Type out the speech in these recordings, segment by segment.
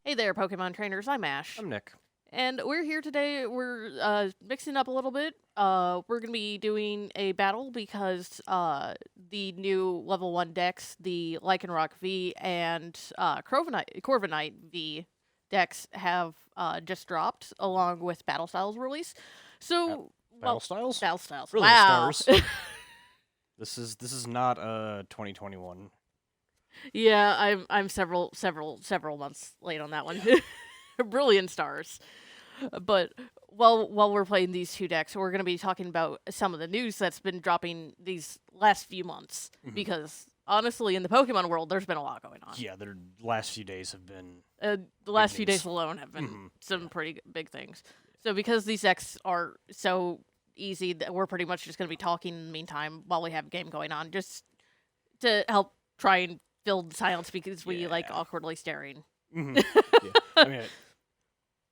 Hey there, Pokemon trainers. I'm Ash. I'm Nick. And we're here today. We're mixing up a little bit. We're going to be doing a battle because the new level 1 decks, the Lycanroc V and Corviknight V decks have just dropped along with Battle Styles release. So, Battle Styles? Battle Styles. Really, Wow. Stars? This is not 2021. Yeah, I'm several months late on that one. Brilliant Stars. But while we're playing these two decks, we're going to be talking about some of the news that's been dropping these last few months. Because honestly, in the Pokemon world, there's been a lot going on. Yeah, the last few days have been the last few news. days alone have been some pretty big things. So because these decks are so easy, that we're pretty much just going to be talking in the meantime while we have a game going on, just to help try and fill the silence because we like awkwardly staring. Yeah. I mean,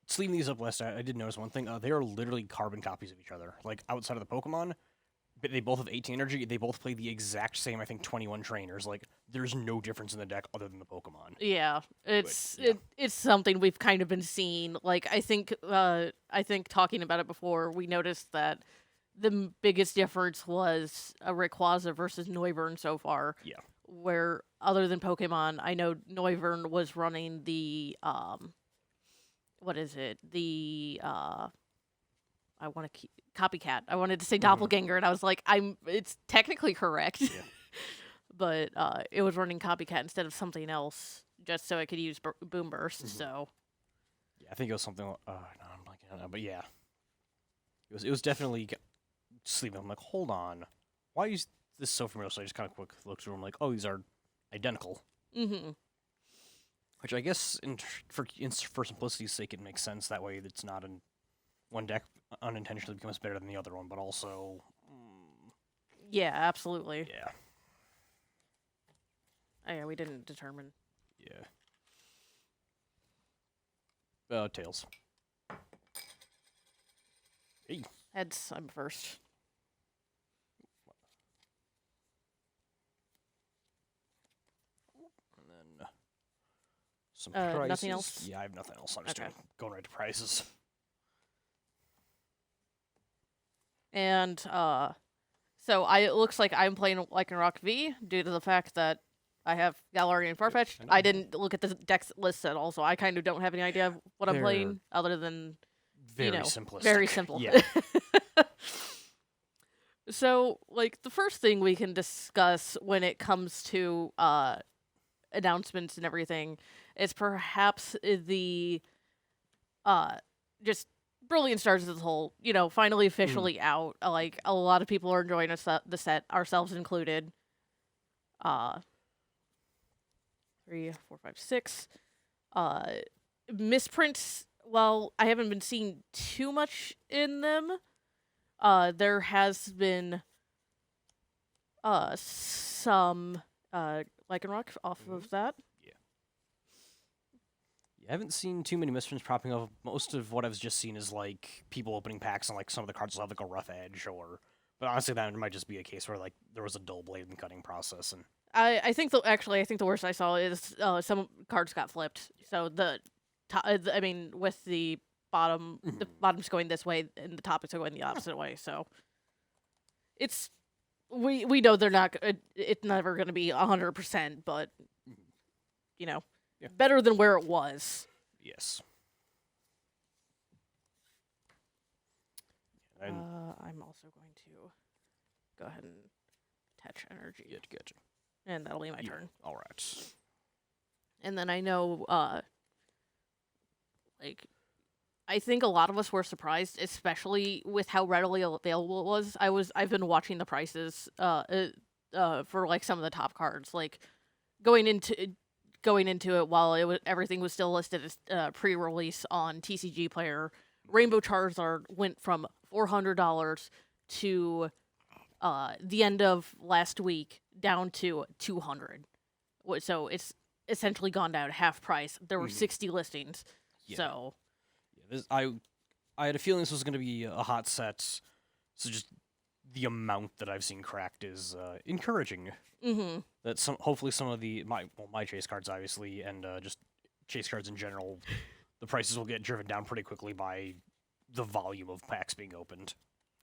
sleeving these up last, I did notice one thing. They are literally carbon copies of each other. Like, outside of the Pokemon, but they both have 18 energy. They both play the exact same, I think, 21 trainers. Like, there's no difference in the deck other than the Pokemon. Yeah, it's But, yeah. it's something we've kind of been seeing. Like, I think talking about it before, we noticed that the biggest difference was a Rayquaza versus Noivern so far. Yeah. Where other than Pokemon, I know Noivern was running the what is it? The I want to copycat. I wanted to say doppelganger, and I was like, it's technically correct. Yeah. But it was running copycat instead of something else, just so I could use boom burst. So Yeah, I think it was something. No, I'm blanking on that, but yeah, it was definitely sleeping. I'm like, hold on, why is this so familiar? So I just kind of quick looked through. I'm like, oh, these are identical. Which I guess, for simplicity's sake, it makes sense. That way, it's not in one deck unintentionally becomes better than the other one, but also, yeah, absolutely. yeah, Oh, yeah, we didn't determine. yeah. Tails. Hey. Heads, I'm first. And then some prices. Nothing else? Yeah, I have nothing else. I'm just Okay. going right to prices. And so it looks like I'm playing Lycanroc V due to the fact that I have Galarian and Farfetch'd. I know. I didn't look at the deck list at all, so I kind of don't have any idea of what I'm playing other than Very simplistic. very simple. Yeah. So, like, the first thing we can discuss when it comes to announcements and everything is perhaps the just Brilliant Stars as a whole, finally officially out. Like, a lot of people are enjoying the set, ourselves included. 3, 4, 5, 6. Misprints, well, I haven't been seeing too much in them. There has been some Lycanroc off of that. I haven't seen too many misprints popping up. Most of what I've just seen is like people opening packs and like some of the cards will have like a rough edge but honestly that might just be a case where like there was a dull blade and cutting process and I think the worst I saw is some cards got flipped. So with the bottom, the bottom's going this way and the top is going the opposite way. So it's we know they're not. It's never going to be 100%, but better than where it was. yes. I'm also going to go ahead and attach energy. Gotcha. And that'll be my turn. All right. And then I know, I think a lot of us were surprised, especially with how readily available it was. I've been watching the prices, for like some of the top cards, like going into it while everything was still listed as pre-release on TCG Player. Rainbow Charizard went from $400 to the end of last week down to $200. So it's essentially gone down half price. There were 60 listings. Yeah. So I had a feeling this was going to be a hot set. So just the amount that I've seen cracked is encouraging. Mm-hmm. That hopefully some of my chase cards obviously and just chase cards in general, the prices will get driven down pretty quickly by the volume of packs being opened.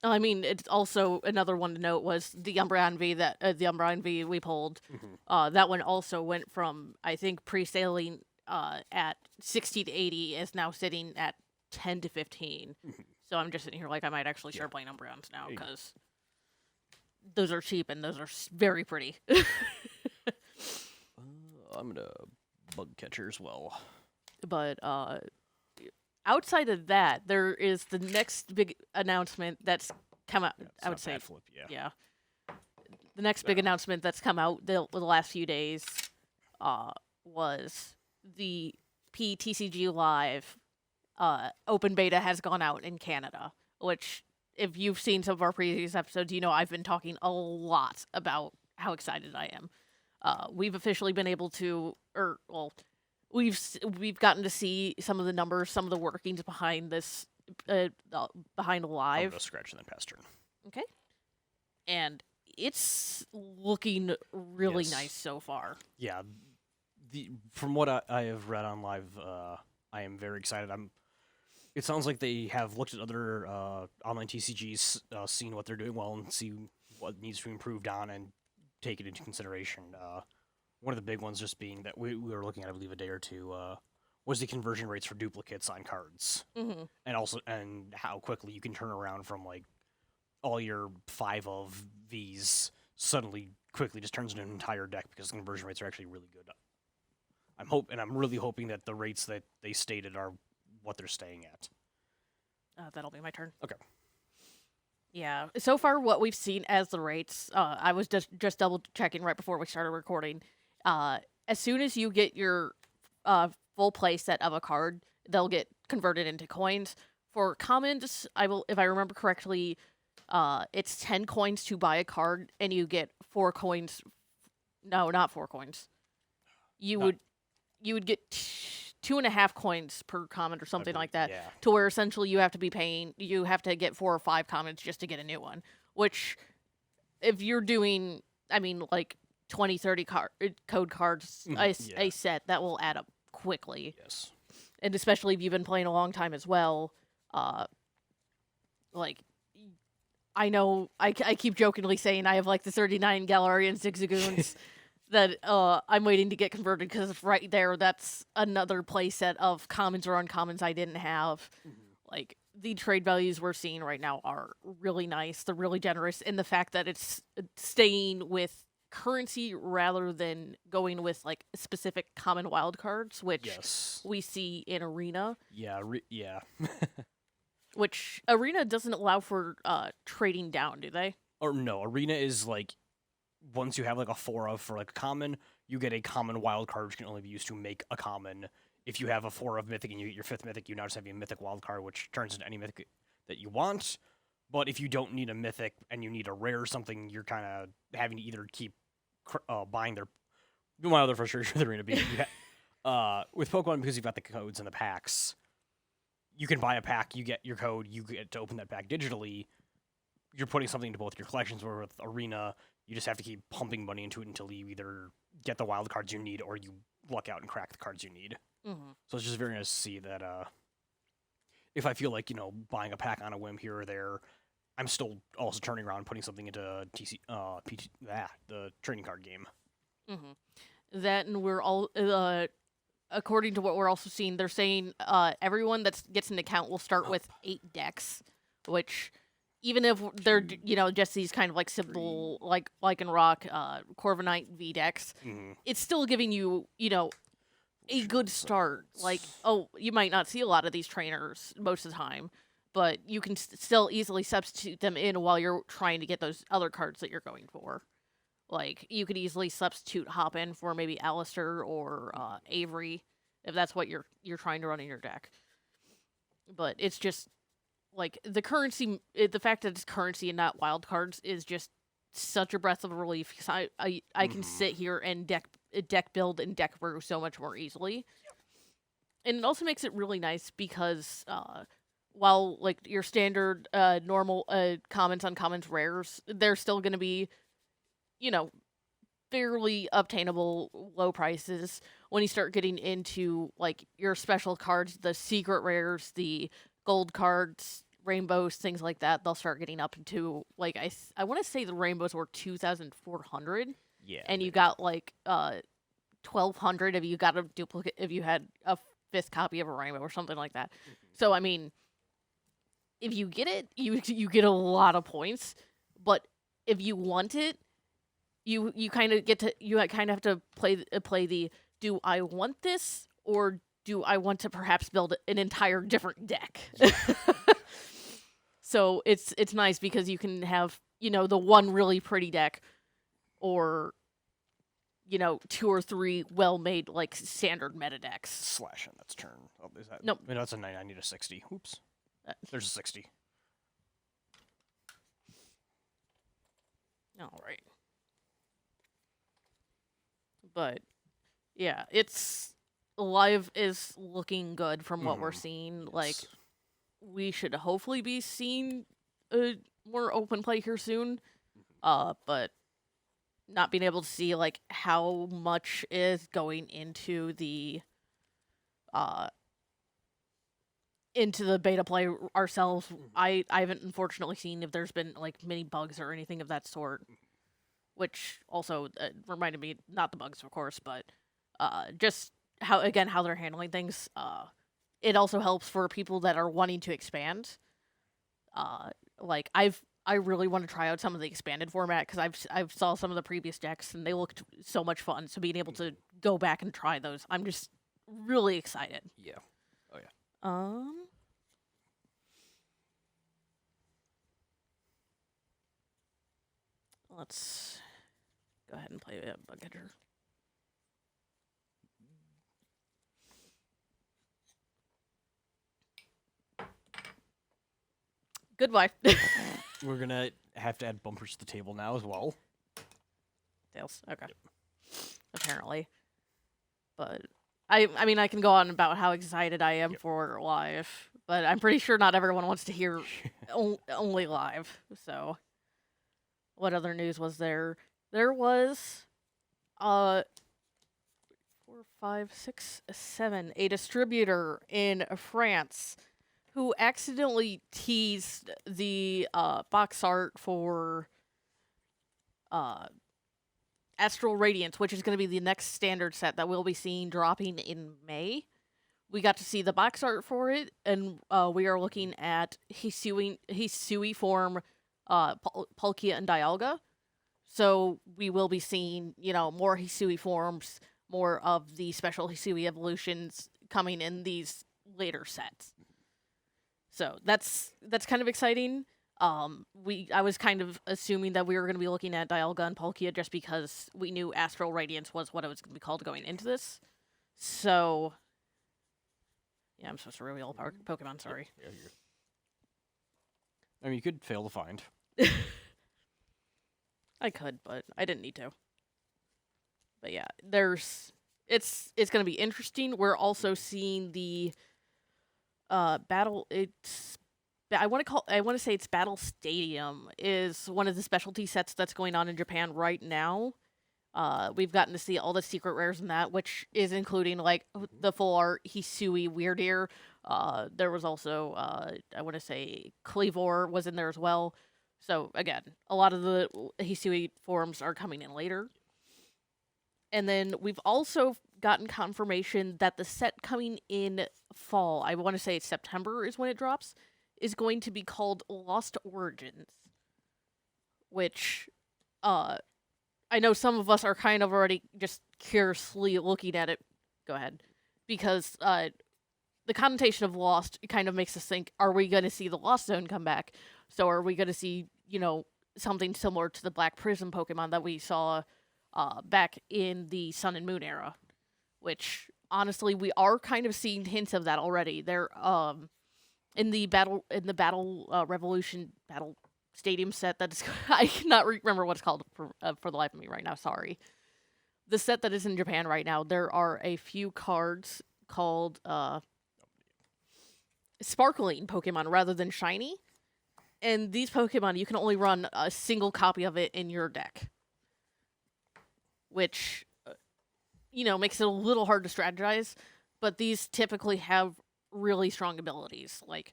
I mean, it's also another one to note was the Umbreon V the Umbreon V we pulled. That one also went from I think pre-saling at 60 to 80 is now sitting at 10 to 15. So I'm just sitting here like I might actually start playing Umbreons now because those are cheap and those are very pretty. I'm gonna bug catcher as well. But outside of that, there is the next big announcement that's come out. I would say, flip, yeah. The next big announcement that's come out the last few days was the PTCG Live open beta has gone out in Canada, which, if you've seen some of our previous episodes, you know I've been talking a lot about how excited I am. We've officially been able to, we've gotten to see some of the numbers, some of the workings behind this, behind I'm Live. gonna scratch and then pass turn. Okay. And it's looking really nice so far. Yeah, from what I have read on Live, I am very excited. It sounds like they have looked at other online TCGs, seen what they're doing well, and see what needs to be improved on, and take it into consideration. One of the big ones just being that we were looking at, I believe, a day or two, was the conversion rates for duplicates on cards, and how quickly you can turn around from like all your 5 of these suddenly quickly just turns into an entire deck because the conversion rates are actually really good. I'm really hoping that the rates that they stated are what they're staying at. That'll be my turn. Okay. Yeah. So far, what we've seen as the rates, I was just double checking right before we started recording. As soon as you get your full play set of a card, they'll get converted into coins. For commons, if I remember correctly, it's 10 coins to buy a card, and you get 4 coins. No, not 4 coins. You would get 2.5 coins per comment or something like that. Yeah. To where essentially you have to get 4 or 5 comments just to get a new one. Which, if you're doing, I mean, like 20, 30 code cards a set, that will add up quickly. Yes. And especially if you've been playing a long time as well, like, I know I keep jokingly saying I have like the 39 Galarian Zigzagoons that I'm waiting to get converted because right there, that's another playset of commons or uncommons I didn't have. Like, the trade values we're seeing right now are really nice. They're really generous in the fact that it's staying with currency rather than going with like specific common wild cards, which we see in Arena. Yeah, yeah. Which Arena doesn't allow for trading down, do they? Or no, Arena is like, once you have like a 4 of for like a common, you get a common wild card which can only be used to make a common. If you have a 4 of mythic and you get your 5th mythic, you now just have a mythic wild card which turns into any mythic that you want. But if you don't need a mythic and you need a rare or something, you're kind of having to either keep buying their... My other frustration with Arena being with Pokemon, because you've got the codes and the packs, you can buy a pack, you get your code, you get to open that pack digitally. You're putting something into both your collections, where with Arena, you just have to keep pumping money into it until you either get the wild cards you need or you luck out and crack the cards you need. So it's just very nice to see that if I feel like, buying a pack on a whim here or there, I'm still also turning around and putting something into the trading card game. That, and we're all... according to what we're also seeing, they're saying everyone that gets an account will start with 8 decks, which, even if they're just these kind of like simple like in Rock Corviknight V decks, it's still giving you a good start. Like, you might not see a lot of these trainers most of the time, but you can still easily substitute them in while you're trying to get those other cards that you're going for. Like, you could easily substitute hop in for maybe Alistair or Avery, if that's what you're trying to run in your deck. But it's just, like, the fact that it's currency and not wild cards is just such a breath of relief. Because I can sit here and deck build and deck brew so much more easily. And it also makes it really nice because while, like, your standard normal commons, uncommons, rares, they're still going to be fairly obtainable low prices. When you start getting into like your special cards, the secret rares, the gold cards, rainbows, things like that, they'll start getting up into like I want to say the rainbows were 2,400, Yeah. and you got like 1,200 if you got a duplicate, if you had a fifth copy of a rainbow or something like that. So I mean, if you get it, you get a lot of points, but if you want it, you kind of get to you kind of have to play the do I want this or do I want to perhaps build an entire different deck? So it's nice because you can have, you know, the one really pretty deck or, you know, two or three well-made like standard meta decks. Slash in that's turn. Oh, is that? Nope. No, it's a 9. I need a 60. Oops. There's a 60. All right. But yeah, it's live is looking good from what we're seeing. Yes. Like we should hopefully be seeing a more open play here soon. But not being able to see like how much is going into the beta play ourselves. I haven't unfortunately seen if there's been like many bugs or anything of that sort, which also reminded me, not the bugs of course, but just how they're handling things. It also helps for people that are wanting to expand. Like I really want to try out some of the expanded format because I've saw some of the previous decks and they looked so much fun. So being able to go back and try those, I'm just really excited. Yeah. Oh yeah. Let's go ahead and play a bug catcher. Goodbye. We're gonna have to add bumpers to the table now as well. Tails. Okay. Yep. Apparently. But I mean I can go on about how excited I am for live, but I'm pretty sure not everyone wants to hear only live. So what other news was there? There was 4, 5, 6, 7, a distributor in France who accidentally teased the box art for Astral Radiance, which is going to be the next standard set that we'll be seeing dropping in May. We got to see the box art for it, and we are looking at Hisui form, Palkia and Dialga. So we will be seeing, you know, more Hisui forms, more of the special Hisui evolutions coming in these later sets. So that's kind of exciting. I was kind of assuming that we were going to be looking at Dialga and Palkia just because we knew Astral Radiance was what it was going to be called going into this. So, yeah, I'm supposed to reveal Pokemon. Sorry. Yeah, I mean, you could fail to find. I could, but I didn't need to. But yeah, it's going to be interesting. We're also seeing the battle. I want to say it's Battle Stadium is one of the specialty sets that's going on in Japan right now. We've gotten to see all the secret rares in that, which is including like the full art Hisui Weirdeer. There was also I want to say Cleavor was in there as well. So again, a lot of the Hisui forms are coming in later. And then we've also gotten confirmation that the set coming in fall, I want to say it's September is when it drops, is going to be called Lost Origins. Which, I know some of us are kind of already just curiously looking at it. Go ahead. Because the connotation of Lost kind of makes us think, are we going to see the Lost Zone come back? So are we going to see, you know, something similar to the Black Prism Pokemon that we saw back in the Sun and Moon era? Which, honestly, we are kind of seeing hints of that already. They're, in the battle Revolution battle stadium set that is, I cannot remember what it's called for the life of me right now, sorry. The set that is in Japan right now, there are a few cards called Sparkling Pokemon rather than Shiny. And these Pokemon, you can only run a single copy of it in your deck. which makes it a little hard to strategize. But these typically have really strong abilities, like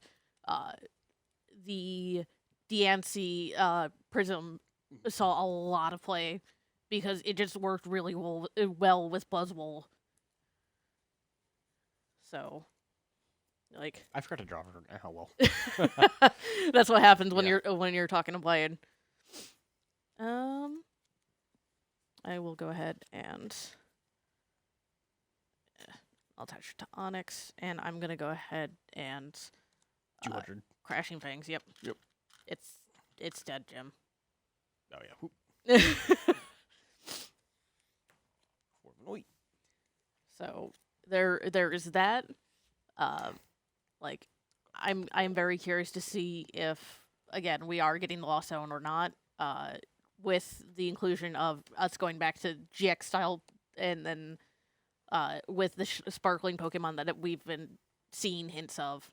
the Diancie Prism saw a lot of play because it just worked really well with Buzzwole. So, like, I forgot to draw her. Oh well. that's what happens when Yeah. you're talking to Blade. I will go ahead and I'll attach it to Onyx, and I'm gonna go ahead and 200. Crashing Fangs. Yep. Yep. It's dead, Jim. Oh yeah. Whoop. 4 wait. So there is that. Like I'm very curious to see if again we are getting the Lost Zone or not. With the inclusion of us going back to GX style, and then with the sparkling Pokemon that we've been seeing hints of.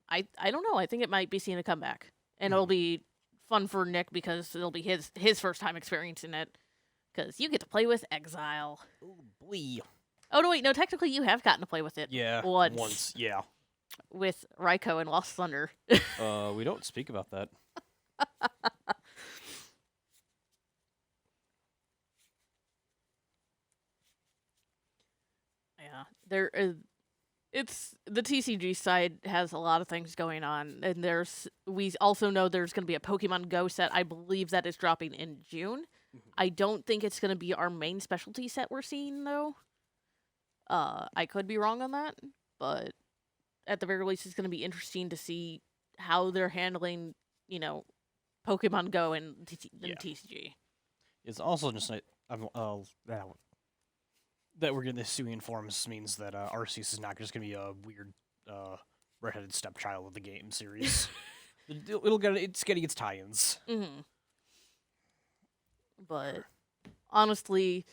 I don't know. I think it might be seeing a comeback, and it'll be fun for Nick because it'll be his first time experiencing it. Because you get to play with Exile. Oh boy. Oh no, wait, no. Technically, you have gotten to play with it. Yeah. Once. Yeah. With Raikou and Lost Thunder. We don't speak about that. Yeah, it's the TCG side has a lot of things going on, and we also know there's going to be a Pokemon Go set. I believe that is dropping in June. I don't think it's going to be our main specialty set we're seeing though. I could be wrong on that, but at the very least, it's going to be interesting to see how they're handling, Pokemon Go and TCG. It's also just that we're getting the Suian forms means that Arceus is not just going to be a weird redheaded stepchild of the game series. It's getting its tie-ins. Mm-hmm. But honestly,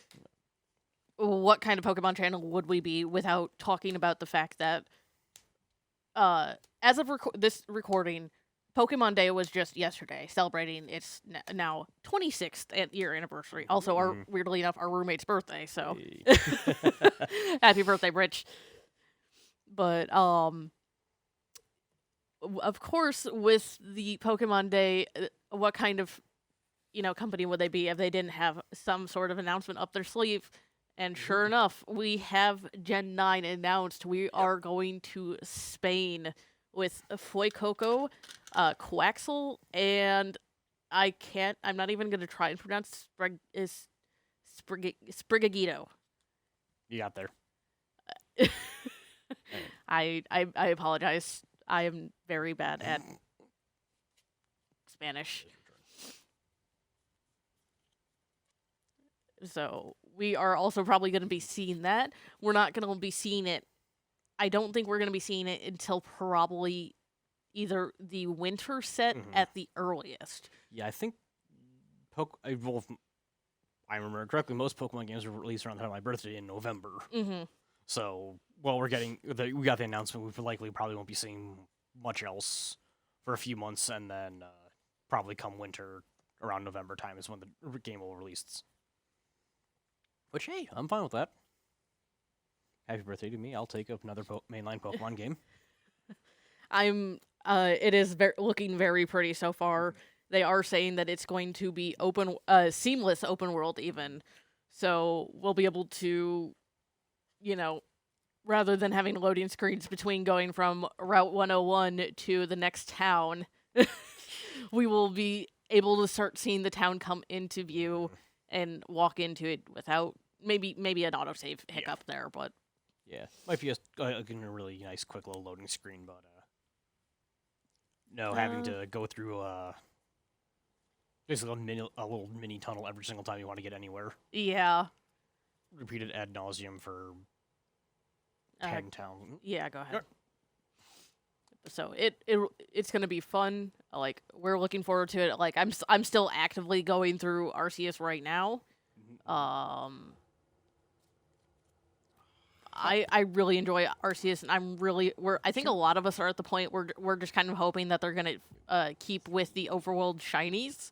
what kind of Pokemon channel would we be without talking about the fact that as of this recording, Pokemon Day was just yesterday, celebrating its now 26th year anniversary. Also, weirdly enough, our roommate's birthday. So, happy birthday, Rich! But of course, with the Pokemon Day, what kind of company would they be if they didn't have some sort of announcement up their sleeve? And sure enough, we have Gen 9 announced. We are going to Spain with Fuecoco, Quaxel, and I'm not even going to try and pronounce Sprigagito. You got there. I apologize. I am very bad at Spanish. So we are also probably going to be seeing that. We're not going to be seeing it. I don't think we're going to be seeing it until probably either the winter set at the earliest. Yeah, I think if I remember correctly, most Pokemon games were released around the time of my birthday in November. Mm-hmm. So, we got the announcement, we likely probably won't be seeing much else for a few months, and then probably come winter around November time is when the game will release. Which, hey, I'm fine with that. Happy birthday to me. I'll take up another mainline Pokemon game. It is looking very pretty so far. They are saying that it's going to be seamless open world even. So we'll be able to, rather than having loading screens between going from Route 101 to the next town, we will be able to start seeing the town come into view and walk into it without maybe an autosave hiccup there, but yeah, might be a really nice quick little loading screen, but no having to go through basically a little mini tunnel every single time you want to get anywhere. Yeah, Repeated ad nauseum for 10 town. Yeah, go ahead. So it's gonna be fun. Like we're looking forward to it. Like I'm still actively going through Arceus right now. I really enjoy Arceus, and I think a lot of us are at the point where we're just kind of hoping that they're gonna keep with the overworld shinies,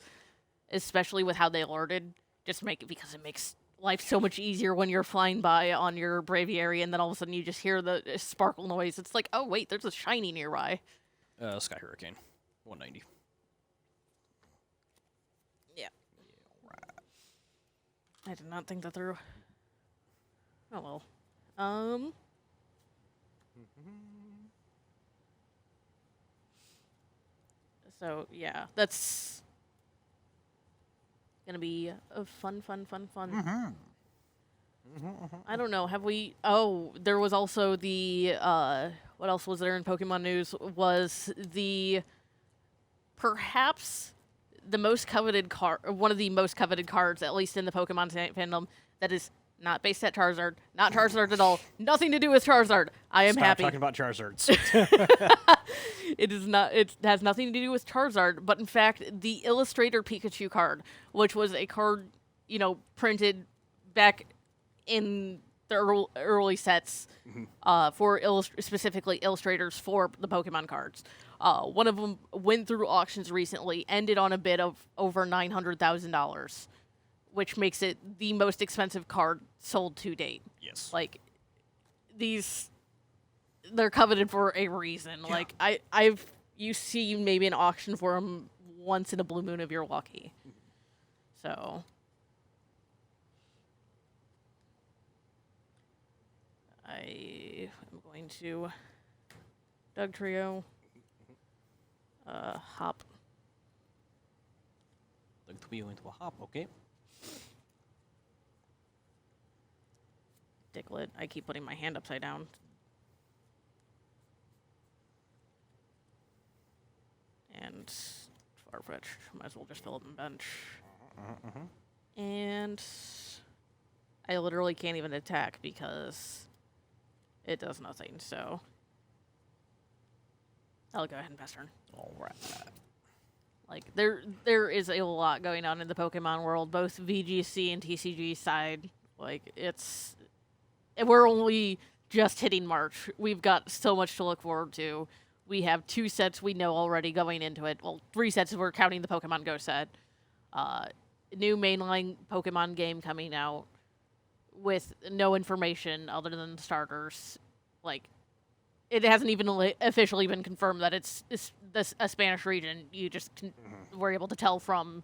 especially with how they alerted. Just make it because it makes life's so much easier when you're flying by on your Braviary, and then all of a sudden you just hear the sparkle noise. It's like, oh wait, there's a shiny nearby. Sky Hurricane, 190. Yeah. I did not think that through. Oh well. So yeah, that's gonna be a fun. I don't know. Have we? Oh, there was also the. What else was there in Pokemon news? Was the perhaps the most coveted card, one of the most coveted cards, at least in the Pokemon fandom, that is not based at Charizard, not Charizard at all, nothing to do with Charizard. I am Stop happy. talking about Charizards. It is not. It has nothing to do with Charizard, but in fact, the Illustrator Pikachu card, which was a card, printed back in the early sets for specifically illustrators for the Pokemon cards. One of them went through auctions recently, ended on a bid of over $900,000, which makes it the most expensive card sold to date. Yes. Like, they're coveted for a reason. Yeah. Like, you see maybe an auction for them once in a blue moon if you're lucky. So, I am going to Doug Trio, Hop. Doug Trio into a Hop, okay. Diglett. I keep putting my hand upside down. And Farfetch. Might as well just fill up my bench. And I literally can't even attack because it does nothing, so I'll go ahead and pass turn. All right. Like, there is a lot going on in the Pokemon world, both VGC and TCG side. Like, we're only just hitting March. We've got so much to look forward to. We have 2 sets we know already going into it. Well, 3 sets if we're counting the Pokemon Go set. New mainline Pokemon game coming out with no information other than the starters. Like, it hasn't even officially been confirmed that it's a Spanish region. You just were able to tell from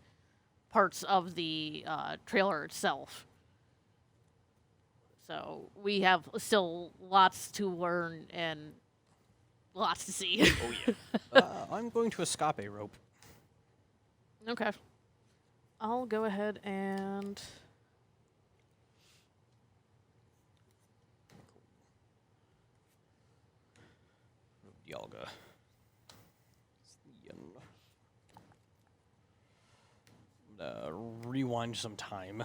parts of the trailer itself. So we have still lots to learn and lots to see. Oh, yeah. I'm going to escape a rope. Okay. I'll go ahead and... Dialga. Rewind some time.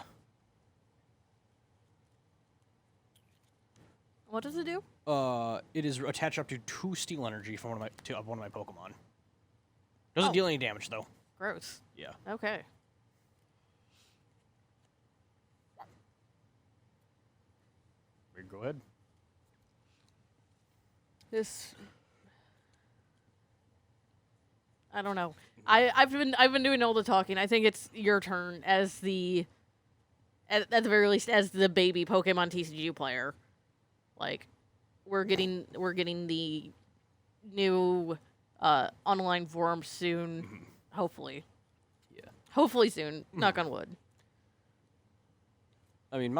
What does it do? It is attached up to 2 steel energy from one of my Pokemon. Doesn't deal any damage though. Gross. Yeah. Okay. Go ahead. I don't know. I've been doing all the talking. I think it's your turn as at the very least as the baby Pokemon TCG player. Like, we're getting the new online forum soon, hopefully. Yeah. Hopefully soon. Knock on wood. I mean,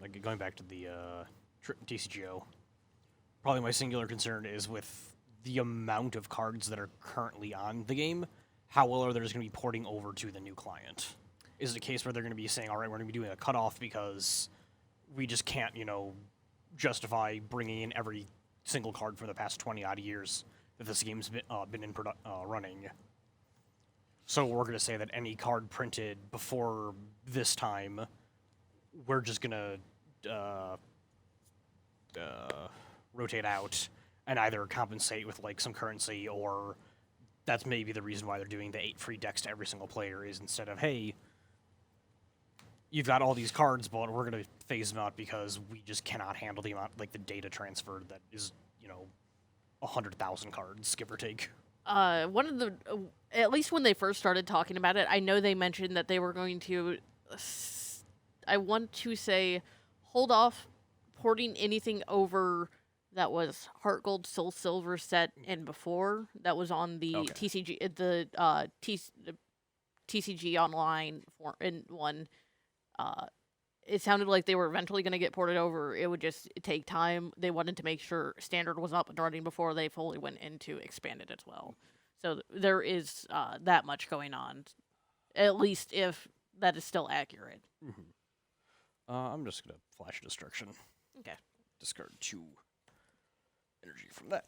like going back to the TCGO, probably my singular concern is with the amount of cards that are currently on the game. How well are they just going to be porting over to the new client? Is it a case where they're going to be saying, all right, we're going to be doing a cutoff because we just can't, justify bringing in every single card for the past 20-odd years that this game's been in running. So we're going to say that any card printed before this time, we're just going to rotate out and either compensate with, like, some currency, or that's maybe the reason why they're doing the 8 free decks to every single player, is instead of, hey, you've got all these cards, but we're going to phase them out because we just cannot handle the amount, like, the data transfer that is, 100,000 cards, give or take. one of the at least when they first started talking about it, I know they mentioned that they were going to. I want to say, hold off porting anything over that was Heart Gold, Soul Silver set and before that was on the Okay. TCG the TCG online for in one. Uh, it sounded like they were eventually going to get ported over. It would just take time. They wanted to make sure standard was up and running before they fully went into expanded as well. So there is that much going on, at least if that is still accurate. I'm just gonna flash destruction. Okay. Discard 2 energy from that.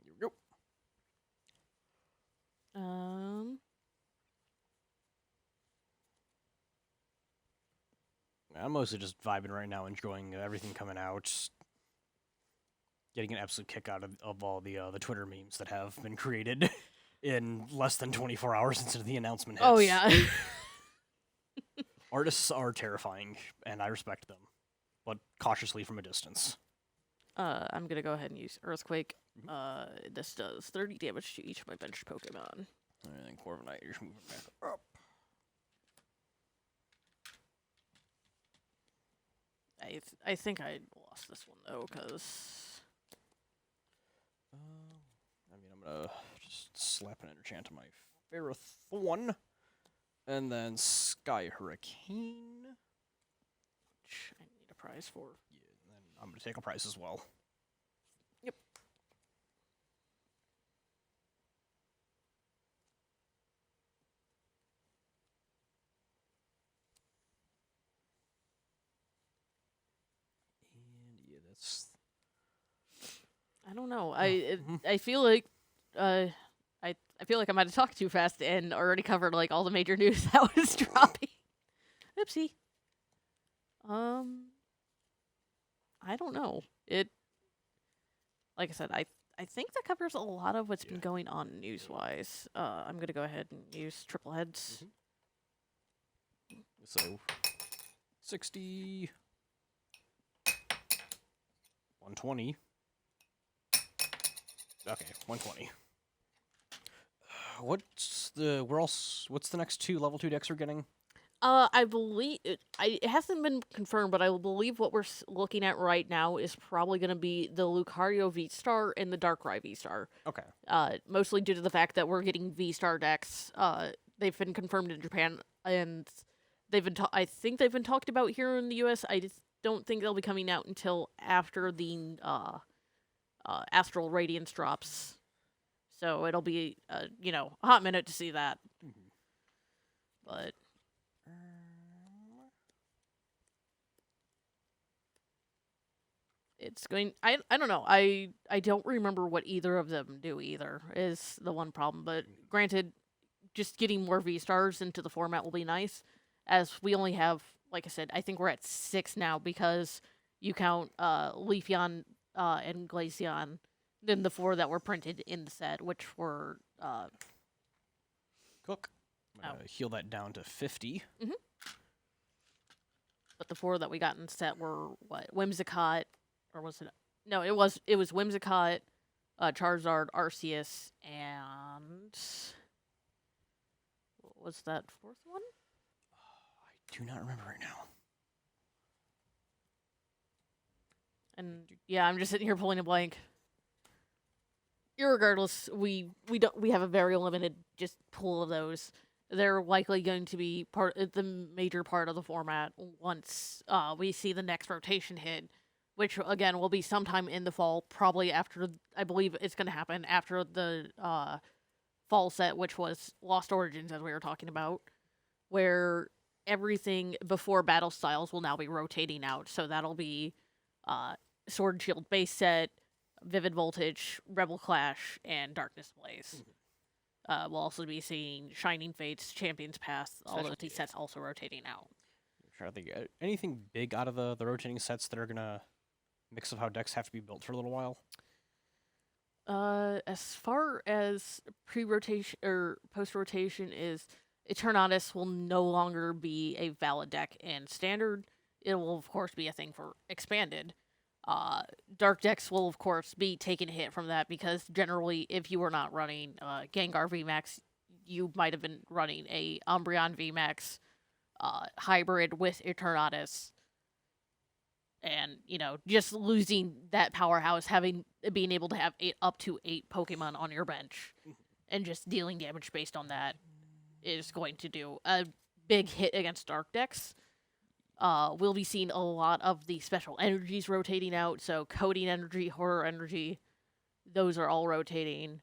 Here we go. I'm mostly just vibing right now, enjoying everything coming out. Just getting an absolute kick out of all the Twitter memes that have been created in less than 24 hours since the announcement hits. Oh yeah. Artists are terrifying, and I respect them, but cautiously from a distance. I'm gonna go ahead and use Earthquake. This does 30 damage to each of my benched Pokemon. I think Corviknight is moving back up. I think I lost this one though, cause I'm gonna just slap an enchant to my Ferrothorn, and then Sky Hurricane. which I need a prize for. Yeah, and then I'm gonna take a prize as well. Yep. And yeah, that's. I don't know. I feel like I feel like I might have talked too fast and already covered like all the major news that was dropping. Oopsie. I don't know. Like I said, I think that covers a lot of what's been going on news wise. I'm gonna go ahead and use triple heads. So 60, 120. Okay, 120. What's the next 2 level 2 decks we're getting? I believe it hasn't been confirmed, but I believe what we're looking at right now is probably going to be the Lucario V Star and the Darkrai V Star. Okay. Mostly due to the fact that we're getting V Star decks. They've been confirmed in Japan, and I think they've been talked about here in the U.S. I just don't think they'll be coming out until after the Astral Radiance drops. So it'll be a hot minute to see that. But it's going. I don't know. I don't remember what either of them do either. Is the one problem. But granted, just getting more V stars into the format will be nice, as we only have, like I said, I think we're at 6 now because you count Leafeon and Glaceon, then the 4 that were printed in the set, which were Cook. I'm gonna heal that down to 50. But the 4 that we got in the set were what? Whimsicott, or was it? No, it was Whimsicott, Charizard, Arceus, and what was that 4th one? I do not remember right now. And yeah, I'm just sitting here pulling a blank. Irregardless, we have a very limited just pool of those. They're likely going to be the major part of the format once we see the next rotation hit, which again will be sometime in the fall, probably after. I believe it's going to happen after the fall set, which was Lost Origins, as we were talking about, where everything before Battle Styles will now be rotating out. So that'll be Sword and Shield base set, Vivid Voltage, Rebel Clash, and Darkness Blaze. We'll also be seeing Shining Fates, Champions Path, all of these sets also rotating out. I'm trying to think, anything big out of the rotating sets that are gonna mix of how decks have to be built for a little while? As far as pre-rotation or post-rotation is, Eternatus will no longer be a valid deck in Standard. It will, of course, be a thing for Expanded. Dark decks will, of course, be taking a hit from that because generally, if you were not running Gengar VMAX, you might have been running a Umbreon VMAX hybrid with Eternatus. And, just losing that powerhouse, being able to have up to 8 Pokemon on your bench, and just dealing damage based on that is going to do a big hit against Dark decks. We'll be seeing a lot of the special energies rotating out. So Coding Energy, Horror Energy, those are all rotating.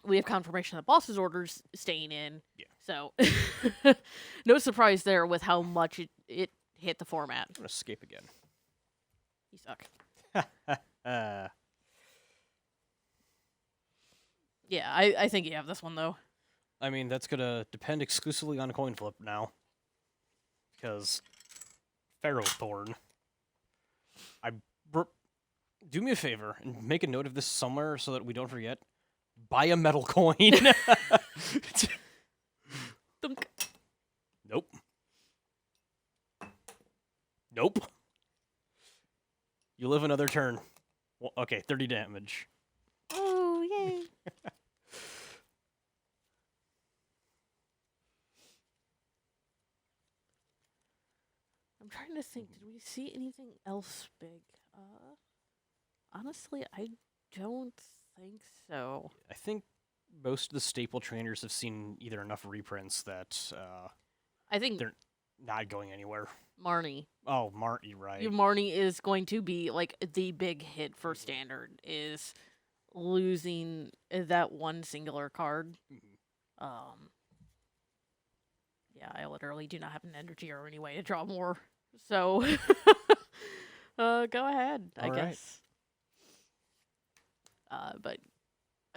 We have confirmation that Boss's Order's staying in. Yeah. So no surprise there with how much it hit the format. I'm gonna escape again. You suck. Yeah, I think you have this one, though. I mean, that's gonna depend exclusively on a coin flip now. Because Ferrothorn. Do me a favor and make a note of this somewhere so that we don't forget. Buy a metal coin. Thunk. Nope. Nope. You live another turn. Well, okay, 30 damage. Oh, yay. I'm trying to think, did we see anything else big? Honestly, I don't think so. I think most of the staple trainers have seen either enough reprints that I think they're not going anywhere. Marnie. Oh, Marty, right. Marnie is going to be, like, the big hit for Standard, is losing that one singular card. Yeah, I literally do not have an energy or any way to draw more. So, go ahead, I guess. But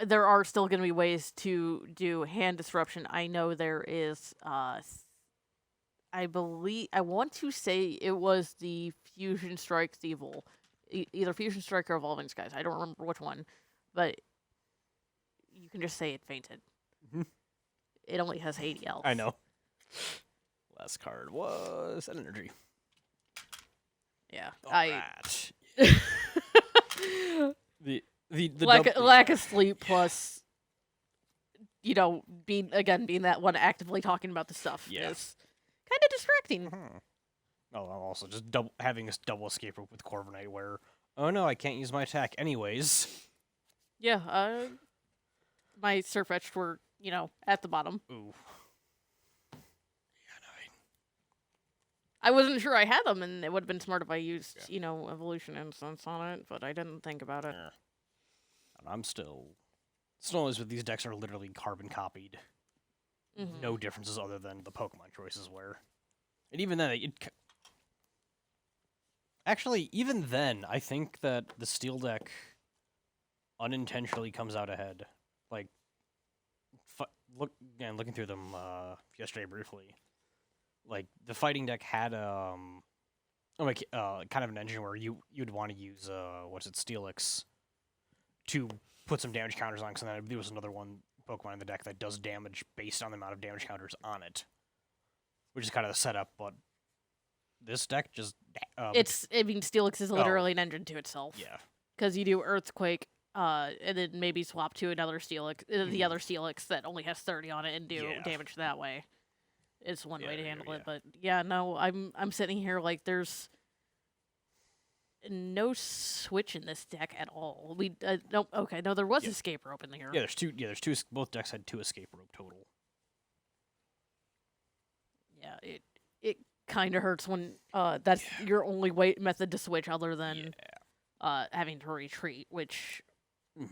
there are still going to be ways to do hand disruption. I know there is, I want to say it was the Fusion Strike Evil. Either Fusion Strike or Evolving Skies. I don't remember which one. But you can just say it fainted. It only has 80 health. I know. Last card was an energy. Yeah. Alright. the lack of sleep plus, being that one actively talking about the stuff is kind of distracting. Oh, also just having this double escape rope with Corviknight where, oh no, I can't use my attack anyways. Yeah, my Surfetched were, at the bottom. Ooh. I wasn't sure I had them, and it would have been smart if I used, Evolution Instance on it, but I didn't think about it. And I'm still always with these decks are literally carbon copied. No differences other than the Pokemon choices were. And even then, actually, even then, I think that the Steel deck unintentionally comes out ahead. Like, looking through them yesterday briefly. Like, the Fighting deck had kind of an engine where you'd want to use Steelix to put some damage counters on, because then there was another Pokemon in the deck that does damage based on the amount of damage counters on it, which is kind of the setup. But this deck just Steelix is literally an engine to itself. Yeah, because you do Earthquake, and then maybe swap to another Steelix, the other Steelix that only has 30 on it, and do damage that way. It's one way to handle it, but no, I'm sitting here like there's no switch in this deck at all. There was escape rope in here. Yeah, there's two. Both decks had 2 escape rope total. Yeah, it kind of hurts when that's your only method to switch other than having to retreat, which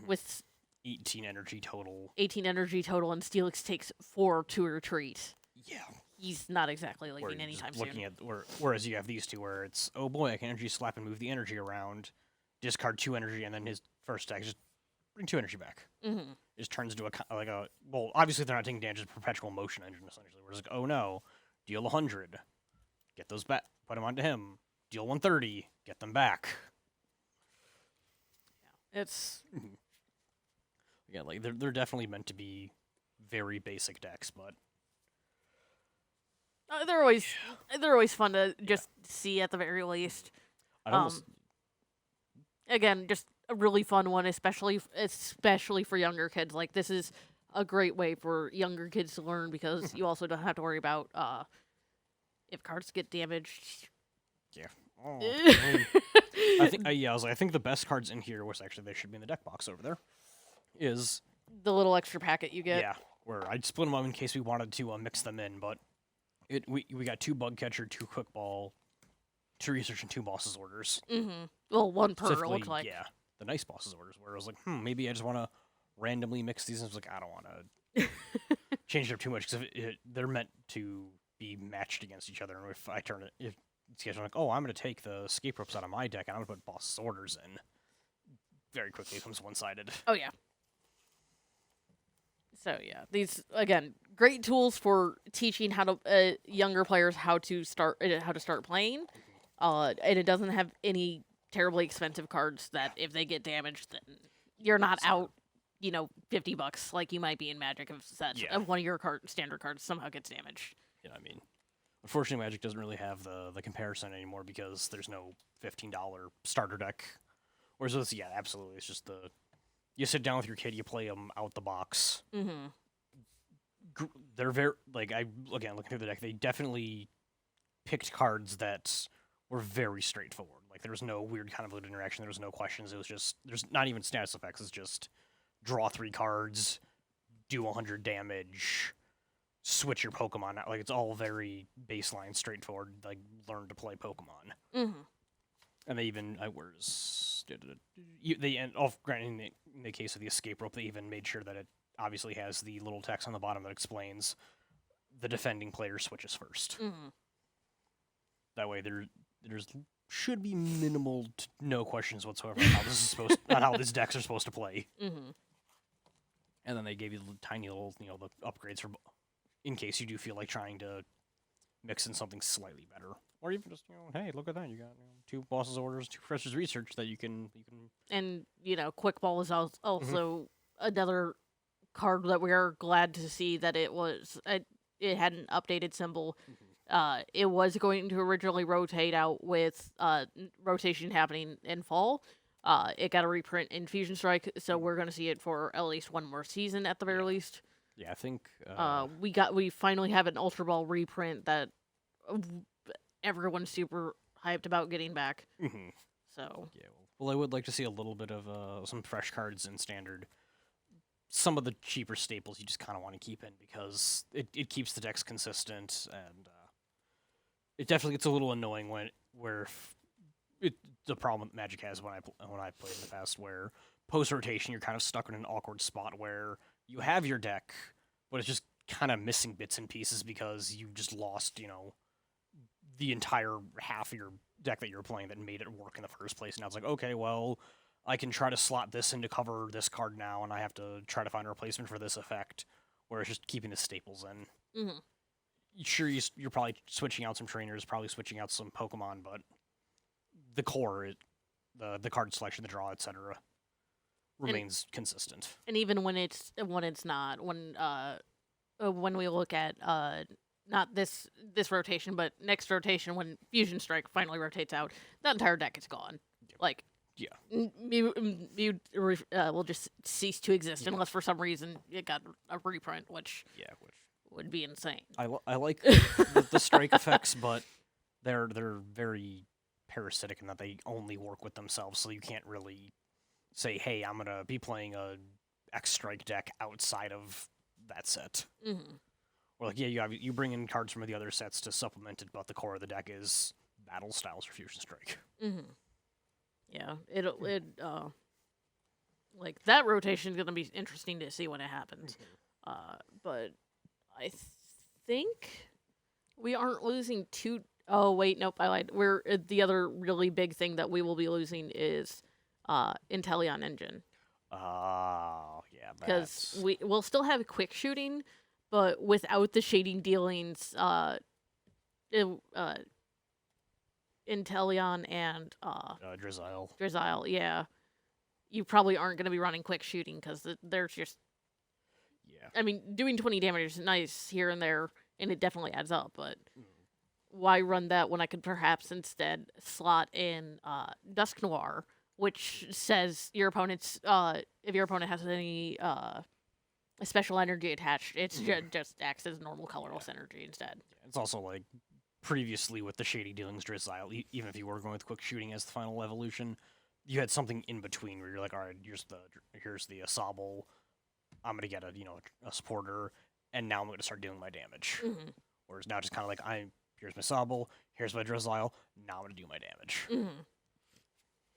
with 18 energy total. 18 energy total, and Steelix takes 4 to retreat. Yeah. He's not exactly leaving anytime soon. Whereas you have these two where it's, oh boy, I can energy slap and move the energy around, discard 2 energy, and then his first attack just bring 2 energy back. It just turns into well, obviously they're not taking damage, it's a perpetual motion engine, essentially. Where it's like, oh no, deal 100, get those back, put them onto him, deal 130, get them back. Yeah, it's... Yeah, like, they're definitely meant to be very basic decks, but... they're always fun to just see at the very least. I'd Um, almost Again, just a really fun one, especially for younger kids. Like this is a great way for younger kids to learn because you also don't have to worry about if cards get damaged. yeah. Oh, I mean, I was like, I think the best cards in here, which actually they should be in the deck box over there, is The little extra packet you get. yeah, where I'd split them up in case we wanted to mix them in, but we got 2 bug catcher, 2 quick ball, 2 research, and 2 bosses orders. Mm-hmm. Well, one per, it Specifically, looks like. yeah, the nice bosses orders, where I was like, maybe I just want to randomly mix these. And I was like, I don't want to change it up too much because they're meant to be matched against each other. And if I turn it, if it's like, oh, I'm going to take the escape ropes out of my deck and I'm going to put bosses orders in, very quickly it becomes one-sided. Oh yeah. So yeah, these again great tools for teaching how to younger players how to start playing. And it doesn't have any terribly expensive cards that if they get damaged, then you're not out, $50 like you might be in Magic if one of your standard cards somehow gets damaged. Yeah, I mean, unfortunately, Magic doesn't really have the comparison anymore because there's no $15 starter deck. Whereas this, yeah, absolutely, it's just you sit down with your kid, you play them out the box. Mm-hmm. They're very looking through the deck, they definitely picked cards that were very straightforward. Like there was no weird convoluted interaction. There was no questions. It was just there's not even status effects. It's just draw 3 cards, do 100 damage, switch your Pokemon out. Like it's all very baseline, straightforward. Like learn to play Pokemon. Mm-hmm. And they even granted in the case of the escape rope, they even made sure that it obviously has the little text on the bottom that explains the defending player switches first. Mm-hmm. That way, there's should be minimal to no questions whatsoever on how this is on how these decks are supposed to play. Mm-hmm. And then they gave you the tiny little the upgrades for in case you do feel like trying to mix in something slightly better, or even just hey, look at that, you got 2 bosses orders, 2 freshers research that you can. And quick ball is also another card that we are glad to see that it had an updated symbol. It was going to originally rotate out with rotation happening in fall. It got a reprint in Fusion Strike, so we're going to see it for at least one more season at the very least. Yeah, I think we finally have an Ultra Ball reprint that everyone's super hyped about getting back. Mm-hmm. So yeah, well, I would like to see a little bit of some fresh cards in Standard. Some of the cheaper staples you just kind of want to keep in because it keeps the decks consistent, and it definitely gets a little annoying the problem that Magic has when I played in the past, where post rotation you're kind of stuck in an awkward spot where you have your deck, but it's just kind of missing bits and pieces because you just lost the entire half of your deck that you're playing that made it work in the first place. And I was like, okay, well, I can try to slot this in to cover this card now, and I have to try to find a replacement for this effect, where it's just keeping the staples in. mm-hmm. Sure, you're probably switching out some trainers, probably switching out some Pokemon, but the core, the card selection, the draw, etc., remains consistent. And even when it's not, when we look at not this rotation, but next rotation when Fusion Strike finally rotates out, that entire deck is gone. Yep. Like yeah, Mew will just cease to exist unless for some reason it got a reprint, which would be insane. I like the strike effects, but they're very parasitic in that they only work with themselves, so you can't really say, hey, I'm gonna be playing a X strike deck outside of that set. Mm-hmm. Or like, yeah, you bring in cards from the other sets to supplement it, but the core of the deck is battle styles for Fusion Strike. Mm-hmm. Yeah, like that rotation is gonna be interesting to see when it happens. But I think we aren't losing two. Oh wait, nope, I lied. We're the other really big thing that we will be losing is Inteleon Engine. Oh yeah, because we'll still have quick shooting, but without the shading dealings, Inteleon and Drizzile, yeah, you probably aren't going to be running quick shooting because there's just, yeah. I mean, doing 20 damage is nice here and there, and it definitely adds up, but why run that when I could perhaps instead slot in Dusk Noir, which says your opponent's if your opponent has any special energy attached, it's just acts as normal colorless energy instead. Yeah, it's also like previously with the Shady Dealings Drizzile, even if you were going with quick shooting as the final evolution, you had something in between where you're like, all right, here's the Sobble, I'm gonna get a supporter, and now I'm gonna start doing my damage. Mm-hmm. Whereas now just kind of like here's my Sobble, here's my Drizzile, now I'm gonna do my damage. Mm-hmm.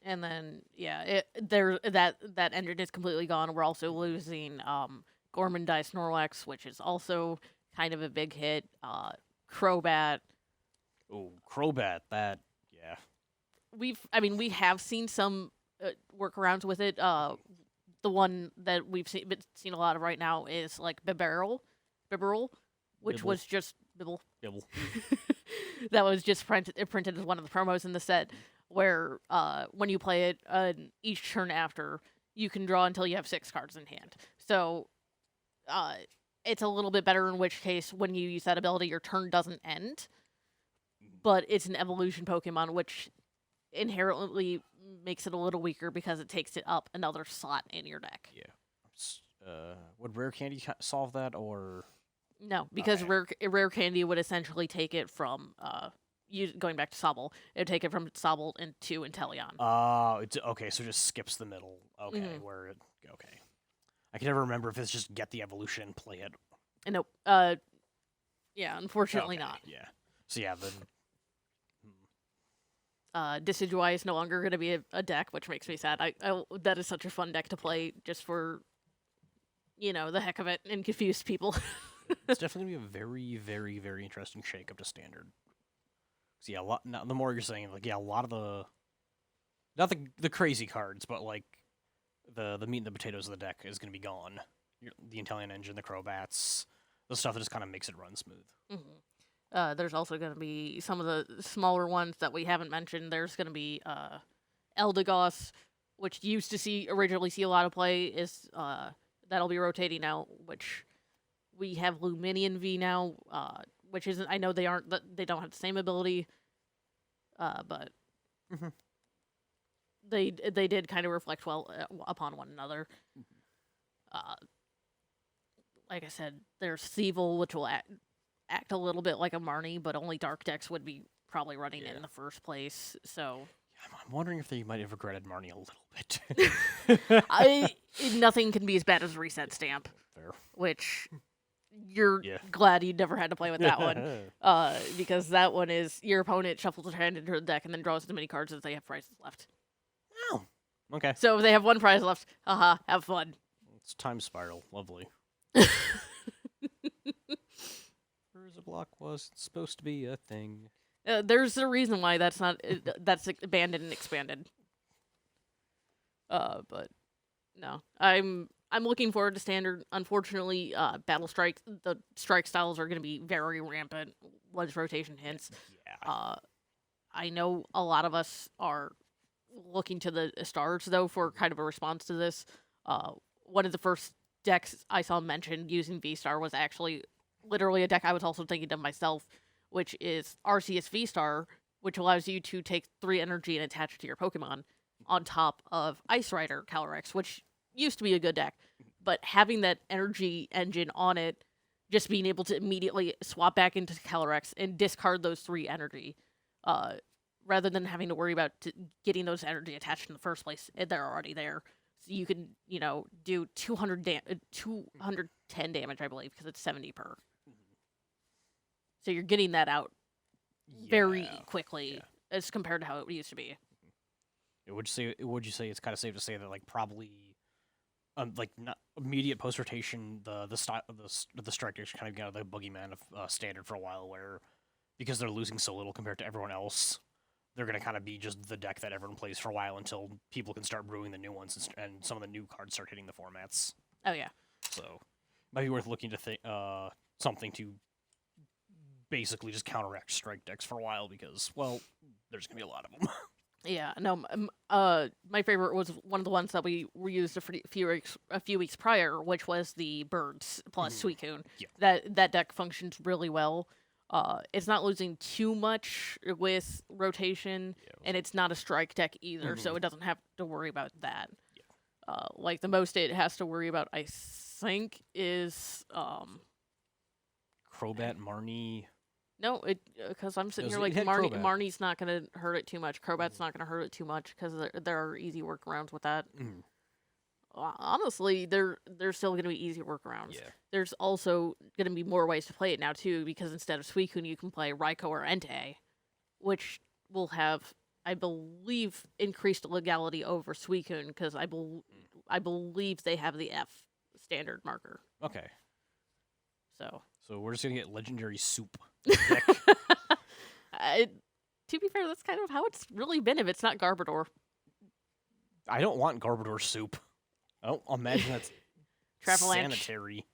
And then that engine is completely gone. We're also losing Gorman Dice Snorlax, which is also kind of a big hit. Crobat. Oh, Crobat, that yeah. We have seen some workarounds with it. The one that we've seen a lot of right now is like Bibarel, which Bibble. was just Bibble. Bibble. That was just printed as one of the promos in the set, where when you play it, each turn after, you can draw until you have 6 cards in hand. So it's a little bit better, in which case, when you use that ability, your turn doesn't end. But it's an evolution Pokemon, which inherently makes it a little weaker because it takes it up another slot in your deck. Yeah. Would Rare Candy solve that, or No, because Okay. rare candy would essentially take it from going back to Sobble. It would take it from Sobble into Inteleon. It's okay. So it just skips the middle. Okay, Mhm. okay. I can never remember if it's just get the evolution and play it. Nope. Yeah, unfortunately Okay, not. Yeah. So yeah, then Decidueye is no longer going to be a deck, which makes me sad. That is such a fun deck to play just for, the heck of it and confuse people. it's definitely gonna be a very, very, very interesting shake-up to standard. So yeah, now, the more you're saying, like a lot of not the crazy cards, but like the meat and the potatoes of the deck is gonna be gone. The Inteleon engine, the Crobats, the stuff that just kind of makes it run smooth. Mm-hmm. There's also going to be some of the smaller ones that we haven't mentioned. There's going to be Eldegoss, which originally see a lot of play. That'll be rotating out, which we have Luminion V now, which isn't. I know they don't have the same ability, but Mhm. they did kind of reflect well upon one another. Like I said, there's Thievul, which will act a little bit like a Marnie, but only Dark decks would be probably running it in the first place. So I'm wondering if they might have regretted Marnie a little bit. nothing can be as bad as a reset stamp, Fair. which you're Yeah. glad you never had to play with that one. Because that one is your opponent shuffles their hand into the deck and then draws as many cards as they have prizes left. Oh. Okay. So if they have one prize left, haha, have fun. It's Time Spiral. Lovely. Urza Block was supposed to be a thing. There's a reason why that's not that's abandoned and expanded. But no, I'm looking forward to standard. Unfortunately, Battle Strike, the strike styles are going to be very rampant once rotation hits. Yeah. I know a lot of us are looking to the stars though for kind of a response to this. One of the first decks I saw mentioned using V Star was actually literally a deck I was also thinking of myself, which is Arceus V Star, which allows you to take 3 energy and attach it to your Pokemon on top of Ice Rider Calyrex, which used to be a good deck. But having that energy engine on it, just being able to immediately swap back into Calyrex and discard those 3 energy, rather than having to worry about getting those energy attached in the first place, they're already there. So you can, do 210 damage, I believe, because it's 70 per. So you're getting that out very quickly as compared to how it used to be. Would you say it's kind of safe to say that like probably, like not immediate post rotation, the style the strikers kind of got the boogeyman of standard for a while, where because they're losing so little compared to everyone else, they're gonna kind of be just the deck that everyone plays for a while until people can start brewing the new ones and some of the new cards start hitting the formats. Oh yeah. So might be worth looking to something to basically just counteract strike decks for a while because, well, there's gonna be a lot of them. Yeah, no. My favorite was one of the ones that we used a few weeks prior, which was the birds plus Suicune. Yeah. That deck functions really well. It's not losing too much with rotation, Yeah, and it's not a strike deck either, so Mhm. it doesn't have to worry about that. Like the most it has to worry about, I think, is Crobat, Marnie. no, it because I'm sitting It here like had Crobat. Marnie's not gonna hurt it too much. Crobat's not gonna hurt it too much because there are easy workarounds with that. Mhm. Honestly, there's still gonna be easy workarounds. Yeah. There's also gonna be more ways to play it now too, because instead of Suicune, you can play Raikou or Entei, which will have, I believe, increased legality over Suicune because I believe they have the F standard marker. Okay. So, So we're just gonna get legendary soup. deck. to be fair, that's kind of how it's really been. If it's not Garbodor, I don't want Garbodor soup. I don't imagine that's Travalanche, sanitary.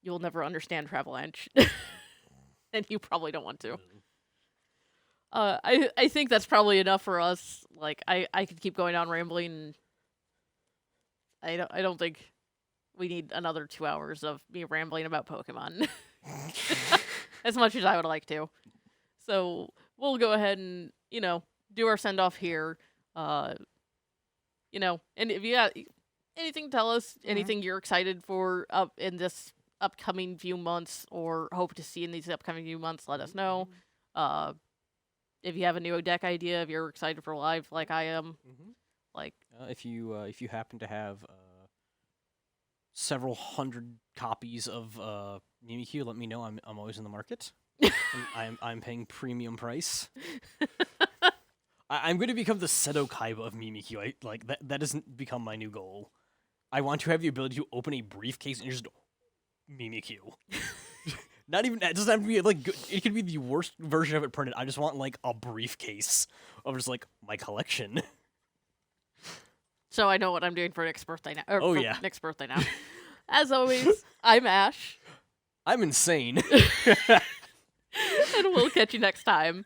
you'll never understand Travalanche, and you probably don't want to. I think that's probably enough for us. Like I could keep going on rambling. I don't think we need another 2 hours of me rambling about Pokemon as much as I would like to. So we'll go ahead and do our send off here. And if you got anything to tell us, anything you're excited for up in this upcoming few months or hope to see in these upcoming few months, let us know. If you have a new deck idea, if you're excited for live like I am, like if you happen to have several hundred copies of Mimikyu, let me know. I'm always in the market. And I'm paying premium price. I'm going to become the Seto Kaiba of Mimikyu. That doesn't become my new goal. I want to have the ability to open a briefcase and just Mimikyu. Not even, it doesn't have to be like good. It could be the worst version of it printed. I just want like a briefcase of just like my collection. So I know what I'm doing for next birthday now. Oh, yeah. Next birthday now. As always, I'm Ash. I'm insane. And we'll catch you next time.